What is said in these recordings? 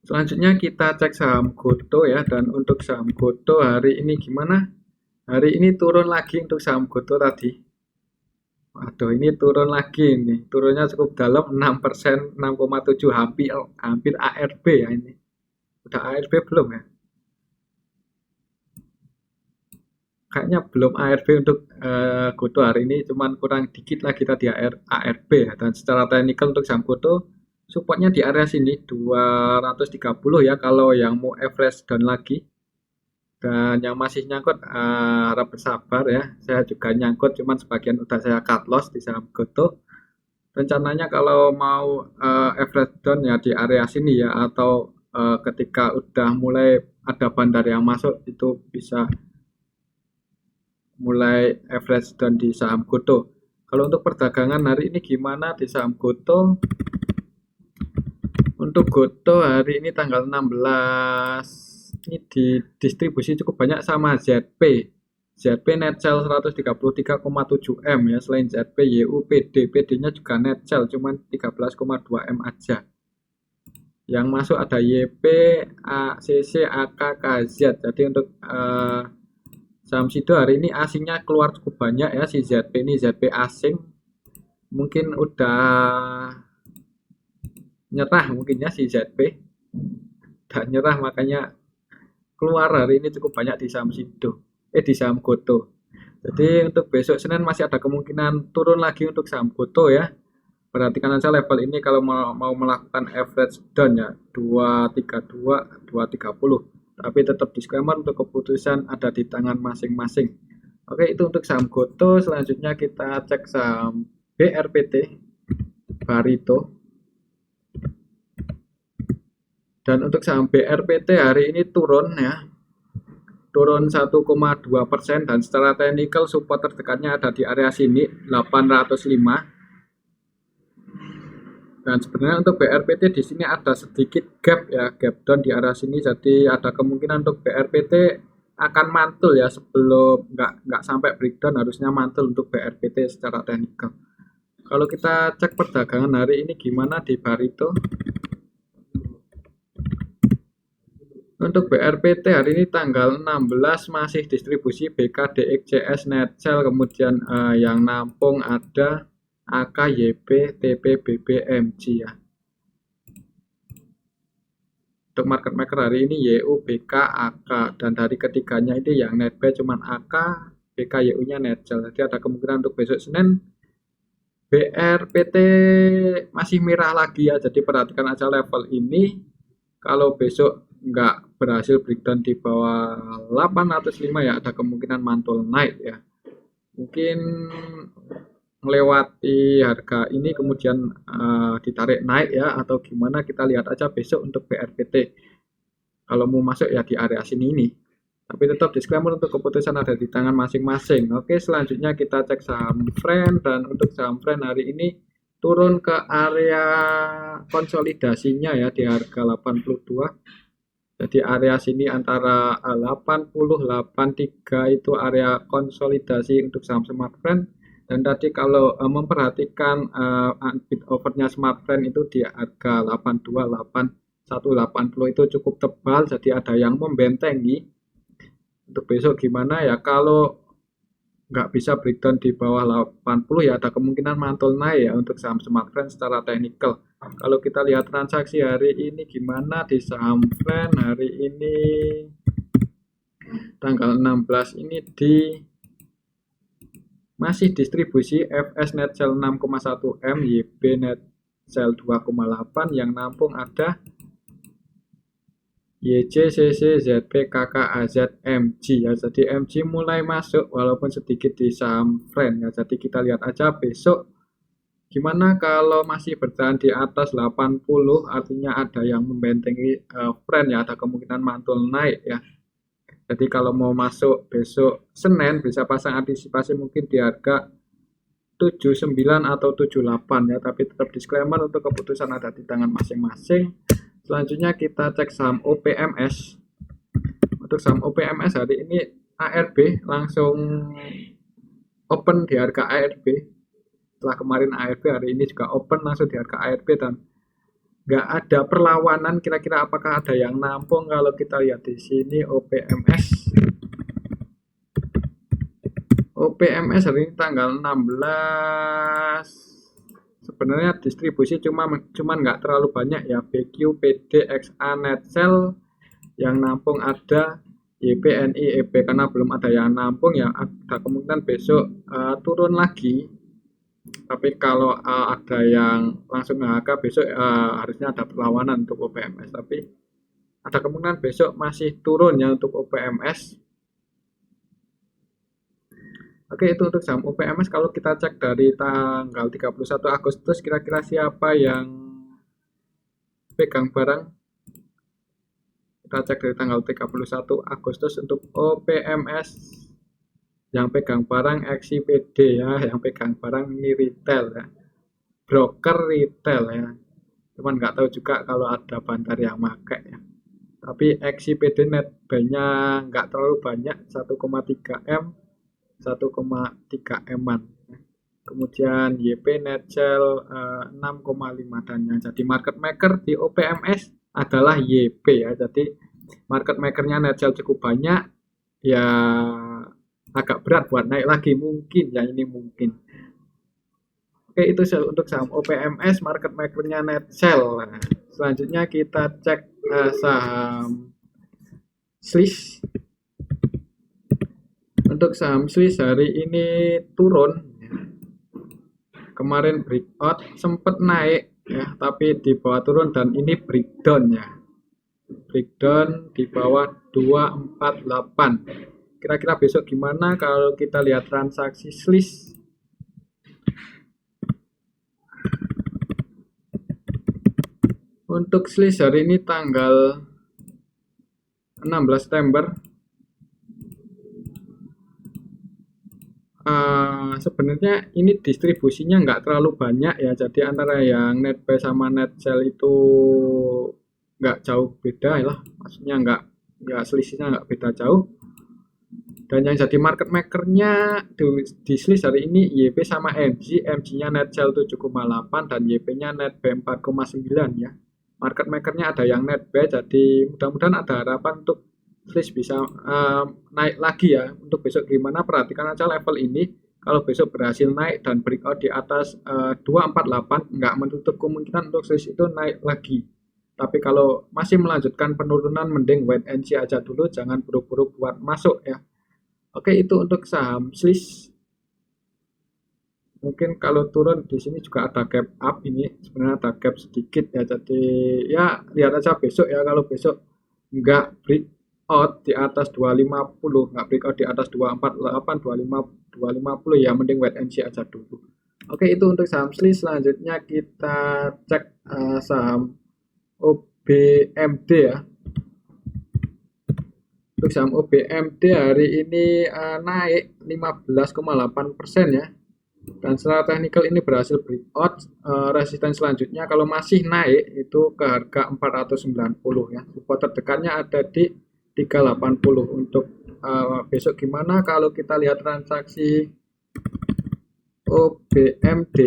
Selanjutnya kita cek saham Goto ya, dan untuk saham Goto hari ini gimana? Hari ini turun lagi untuk saham Goto tadi. Waduh, ini turun lagi nih. Turunnya cukup dalam 6%, 6,7, hampir hampir ARB ya ini. Udah ARB belum ya? Kayaknya belum ARB untuk Goto hari ini, cuman kurang dikit lagi tadi ARB ya. Dan secara teknikal untuk saham Goto, supportnya di area sini 230 ya kalau yang mau average down lagi. Dan yang masih nyangkut harap bersabar ya. Saya juga nyangkut, cuman sebagian udah saya cut loss di saham Goto. Rencananya kalau mau average down ya di area sini ya, atau ketika udah mulai ada bandar yang masuk itu bisa mulai average down di saham Goto. Kalau untuk perdagangan hari ini gimana di saham Goto? Untuk Goto hari ini tanggal 16 ini di distribusi cukup banyak sama ZP. ZP net sell 133,7 M ya. Selain ZP, YU, PD-nya juga net sell cuman 13,2 M aja. Yang masuk ada YP, ACC, AK, KZ. Jadi untuk saham Sido hari ini asingnya keluar cukup banyak ya. Si ZP ini ZP asing mungkin udah nyerah mungkin ya si ZP, udah nyerah makanya keluar hari ini cukup banyak di saham Sido, di saham Goto. Jadi untuk besok Senin masih ada kemungkinan turun lagi untuk saham Goto ya. Perhatikan aja level ini kalau mau melakukan average down ya 232, 230. Tapi tetap disclaimer untuk keputusan ada di tangan masing-masing. Oke, itu untuk saham Goto. Selanjutnya kita cek saham BRPT, Barito. Dan untuk saham BRPT hari ini turun ya, turun 1,2%, dan secara teknikal support terdekatnya ada di area sini 805. Dan sebenarnya untuk BRPT di sini ada sedikit gap ya, gap down di area sini. Jadi ada kemungkinan untuk BRPT akan mantul ya, sebelum nggak sampai breakdown harusnya mantul untuk BRPT secara teknikal. Kalau kita cek perdagangan hari ini gimana di Barito? Untuk BRPT hari ini tanggal 16 masih distribusi BKDXCS net sell, kemudian yang nampung ada AKYP, TP, BBMG ya. Untuk market maker hari ini YU, BK, AK, dan dari ketiganya ini yang net buy cuman AK, BK, YU-nya net sell. Jadi ada kemungkinan untuk besok Senin BRPT masih merah lagi ya. Jadi perhatikan aja level ini. Kalau besok nggak berhasil breakdown di bawah 805 ya ada kemungkinan mantul naik ya. Mungkin melewati harga ini kemudian ditarik naik ya, atau gimana kita lihat aja besok untuk BRPT. Kalau mau masuk ya di area sini ini. Tapi tetap disclaimer untuk keputusan ada di tangan masing-masing. Oke, selanjutnya kita cek saham Friend, dan untuk saham Friend hari ini turun ke area konsolidasinya ya di harga 82. Jadi area sini antara 80, 83 itu area konsolidasi untuk saham Smartfren. Dan tadi kalau memperhatikan bid overnya Smartfren itu di harga 82, 81, 80 itu cukup tebal. Jadi ada yang membentengi. Untuk besok gimana ya, kalau nggak bisa breakdown di bawah 80 ya ada kemungkinan mantul naik ya untuk saham Smartfren secara teknikal. Kalau kita lihat transaksi hari ini gimana di saham Friend hari ini tanggal 16 ini di masih distribusi FS net sell 6,1 M, YB net sell 2,8, yang nampung ada YC, CC, ZP, KK, AZ, MG ya. Jadi MG mulai masuk walaupun sedikit di saham Friend ya. Jadi kita lihat aja besok gimana. Kalau masih bertahan di atas 80 artinya ada yang membentengi Friend ya, ada kemungkinan mantul naik ya. Jadi kalau mau masuk besok Senin bisa pasang antisipasi mungkin di harga 79 atau 78 ya, tapi tetap disclaimer untuk keputusan ada di tangan masing-masing. Selanjutnya kita cek saham OPMS. Untuk saham OPMS hari ini ARB langsung open di harga ARB. Setelah kemarin ARB, hari ini juga open langsung di harga ARB, dan nggak ada perlawanan. Kira-kira apakah ada yang nampung? Kalau kita lihat di sini OPMS hari ini tanggal 16, sebenarnya distribusi cuman nggak terlalu banyak ya. BQ, PD, XA, Netsel yang nampung ada, YPNI, EP karena belum ada yang nampung ya, ada kemungkinan besok turun lagi. Tapi kalau ada yang langsung harga besok harusnya ada perlawanan untuk OPMS, tapi ada kemungkinan besok masih turun ya untuk OPMS. Oke, itu untuk saham OPMS. Kalau kita cek dari tanggal 31 Agustus, kira-kira siapa yang pegang barang? Kita cek dari tanggal 31 Agustus untuk OPMS. Yang pegang barang XIPD ya, yang pegang barang ini retail ya. Broker retail ya. Cuman nggak tahu juga kalau ada bandar yang pakai ya. Tapi XIPD net buy-nya nggak terlalu banyak, 1,3 M, 1,3 M-an. Kemudian YP Netcel 6,5 dan yang jadi market maker di OPMS adalah YP ya. Jadi market makernya Netcel cukup banyak ya, agak berat buat naik lagi mungkin ya, ini mungkin. Oke, itu untuk saham OPMS, market makernya Netcel. Nah, selanjutnya kita cek saham Swiss. Untuk saham Swiss hari ini turun. Kemarin breakout sempat naik ya, tapi di bawah turun dan ini breakdown ya. Breakdown di bawah 248. Kira-kira besok gimana kalau kita lihat transaksi Swiss? Untuk Swiss hari ini tanggal 16 September. Sebenarnya ini distribusinya nggak terlalu banyak ya, jadi antara yang net buy sama net sell itu nggak jauh beda lah, maksudnya nggak selisihnya nggak beda jauh. Dan yang jadi market makernya di Swiss hari ini YP sama MG nya net sell 7,8 dan YP nya net buy 4,9 ya. Market makernya ada yang net buy, jadi mudah-mudahan ada harapan untuk Swiss bisa naik lagi ya. Untuk besok gimana, perhatikan aja level ini. Kalau besok berhasil naik dan breakout di atas 248, nggak menutup kemungkinan untuk Swiss itu naik lagi. Tapi kalau masih melanjutkan penurunan, mending wait and see aja dulu, jangan buru-buru buat masuk ya. Oke, itu untuk saham Swiss. Mungkin kalau turun di sini juga ada gap up, ini sebenarnya ada gap sedikit ya. Jadi ya lihat aja besok ya, kalau besok nggak breakout di atas 250, nggak breakout di atas 248, 250 ya, mending wait and see aja dulu. Oke, itu untuk saham Swiss. Selanjutnya kita cek saham OBMD ya. Untuk saham OBMD hari ini naik 15,8% ya. Dan secara teknikal ini berhasil breakout. Resisten selanjutnya kalau masih naik itu ke harga 490 ya. Support terdekatnya ada di 380. Untuk besok gimana kalau kita lihat transaksi OBMD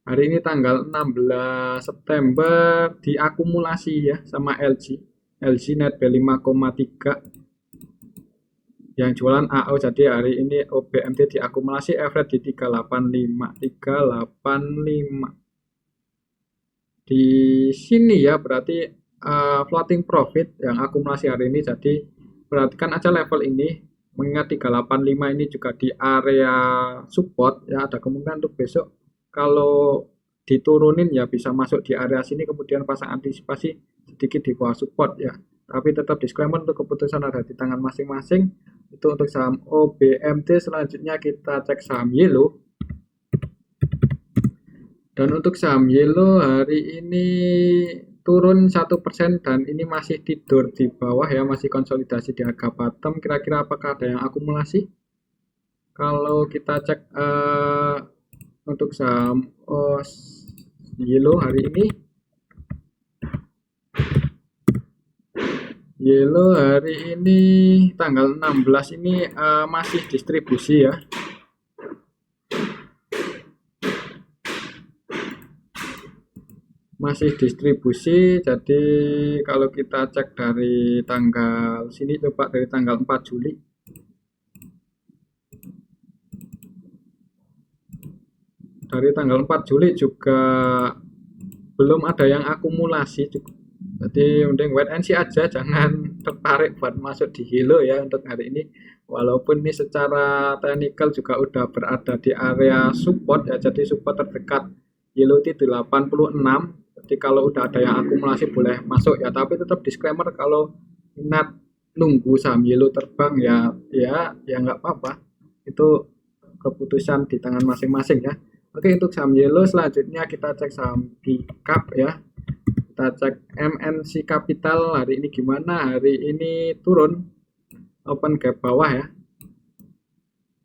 hari ini tanggal 16 September diakumulasi ya sama LG net B5,3, yang jualan AO. Jadi hari ini OBMD diakumulasi average di 385 di sini ya, berarti floating profit yang akumulasi hari ini. Jadi perhatikan aja level ini, mengingat 385 ini juga di area support ya, ada kemungkinan untuk besok kalau diturunin ya bisa masuk di area sini, kemudian pasang antisipasi sedikit di bawah support ya. Tapi tetap disclaimer, untuk keputusan ada di tangan masing-masing. Itu untuk saham OBMD. Selanjutnya kita cek saham Yellow. Dan untuk saham Yellow hari ini turun 1% dan ini masih tidur di bawah ya, masih konsolidasi di harga bottom. Kira-kira apakah ada yang akumulasi? Kalau kita cek untuk saham Yellow hari ini, Yellow hari ini tanggal 16 ini masih distribusi ya. masih distribusi. Jadi kalau kita cek dari tanggal sini, coba dari tanggal 4 Juli, dari tanggal 4 Juli juga belum ada yang akumulasi. Jadi mending wait and see aja, jangan tertarik buat masuk di Hilo ya untuk hari ini. Walaupun ini secara teknikal juga udah berada di area support ya, jadi support terdekat Hilo itu 86. Jadi kalau udah ada yang akumulasi boleh masuk ya, tapi tetap disclaimer kalau minat nunggu saham Hilo terbang ya nggak apa-apa. Itu keputusan di tangan masing-masing ya. Oke, untuk saham Yellow selanjutnya kita cek saham Bicap ya. Kita cek MNC Capital hari ini gimana? Hari ini turun, open gap bawah ya.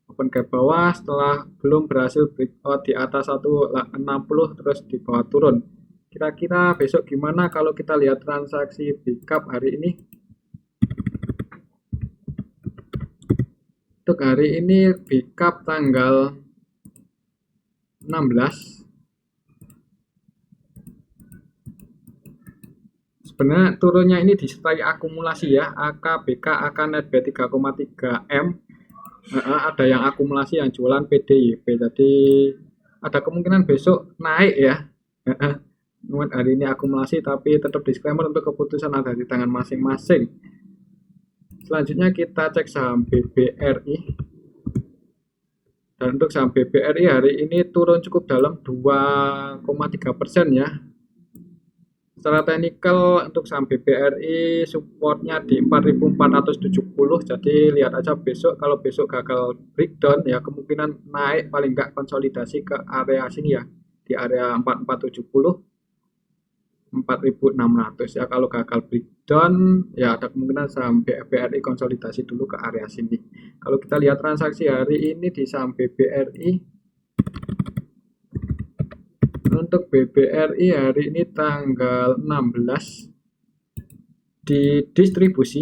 Open gap bawah setelah belum berhasil breakout di atas 160 terus di bawah turun. Kira-kira besok gimana kalau kita lihat transaksi Bicap hari ini? Untuk hari ini Bicap tanggal 16 sebenarnya turunnya ini disertai akumulasi ya, AK, BK, AK net B 3,3 M. Ada yang akumulasi yang jualan PDIP, jadi ada kemungkinan besok naik ya. Hari ini akumulasi, tapi tetap disclaimer untuk keputusan ada di tangan masing-masing. Selanjutnya kita cek saham BBRI. Dan untuk saham BBRI hari ini turun cukup dalam 2,3% ya. Secara teknikal untuk saham BBRI supportnya di 4.470, jadi lihat aja besok. Kalau besok gagal breakdown ya kemungkinan naik, paling enggak konsolidasi ke area sini ya, di area 4470 4.600 ya. Kalau gagal breakdown ya ada kemungkinan saham BBRI konsolidasi dulu ke area sini. Kalau kita lihat transaksi hari ini di saham BBRI, untuk BBRI hari ini tanggal 16 di distribusi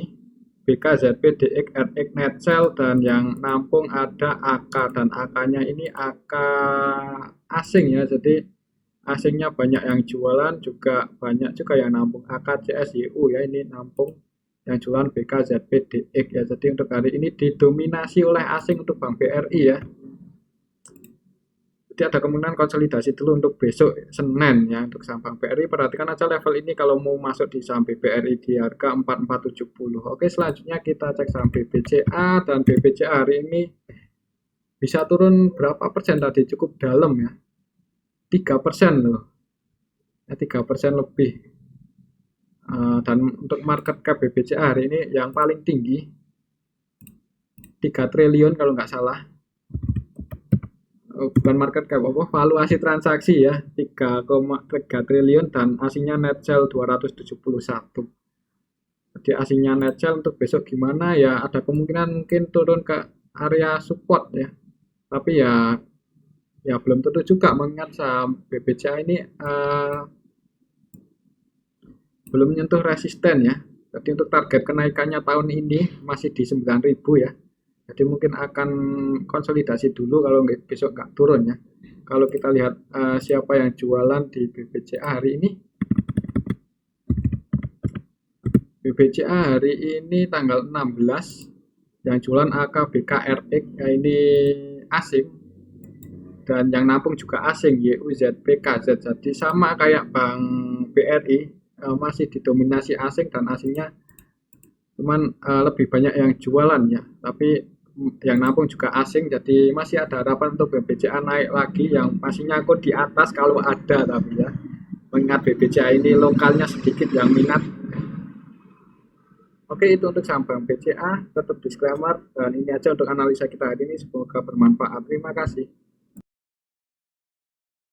BKZP, DX, RX, Netsel, dan yang nampung ada AK, dan AK-nya ini AK asing ya, jadi asingnya banyak yang jualan, juga banyak juga yang nampung AK, CS, YU ya, ini nampung yang jualan BKZP, DX ya. Jadi untuk hari ini didominasi oleh asing untuk Bank BRI ya. Jadi ada kemungkinan konsolidasi dulu untuk besok Senin ya untuk saham Bank BRI. Perhatikan aja level ini kalau mau masuk di saham BBRI di harga 4470. Oke, selanjutnya kita cek saham BBCA, dan BBCA hari ini bisa turun berapa persen tadi, cukup dalam ya, 3% loh ya, 3% lebih. Dan untuk market cap BBCA hari ini yang paling tinggi 3 triliun kalau nggak salah, bukan market cap, valuasi transaksi ya, 3,3 triliun, dan asingnya net sell 271. Jadi asingnya net sell untuk besok gimana ya, ada kemungkinan mungkin turun ke area support ya, tapi ya belum tentu juga, mengingat saham BBCA ini belum menyentuh resisten ya. Jadi untuk target kenaikannya tahun ini masih di 9.000 ya. Jadi mungkin akan konsolidasi dulu kalau besok nggak turun ya. Kalau kita lihat siapa yang jualan di BBCA hari ini. BBCA hari ini tanggal 16 yang jualan AK, BK, RX ya, ini asing, dan yang nampung juga asing, YUZ, PKZ. Jadi sama kayak Bank BRI, masih didominasi asing, dan asingnya cuman lebih banyak yang jualan ya, tapi yang nampung juga asing. Jadi masih ada harapan untuk BBCA naik lagi, yang masih nyangkut di atas kalau ada, tapi ya mengingat BBCA ini lokalnya sedikit yang minat. Oke, itu untuk saham Bank BCA, tetap disclaimer, dan ini aja untuk analisa kita hari ini, semoga bermanfaat. Terima kasih.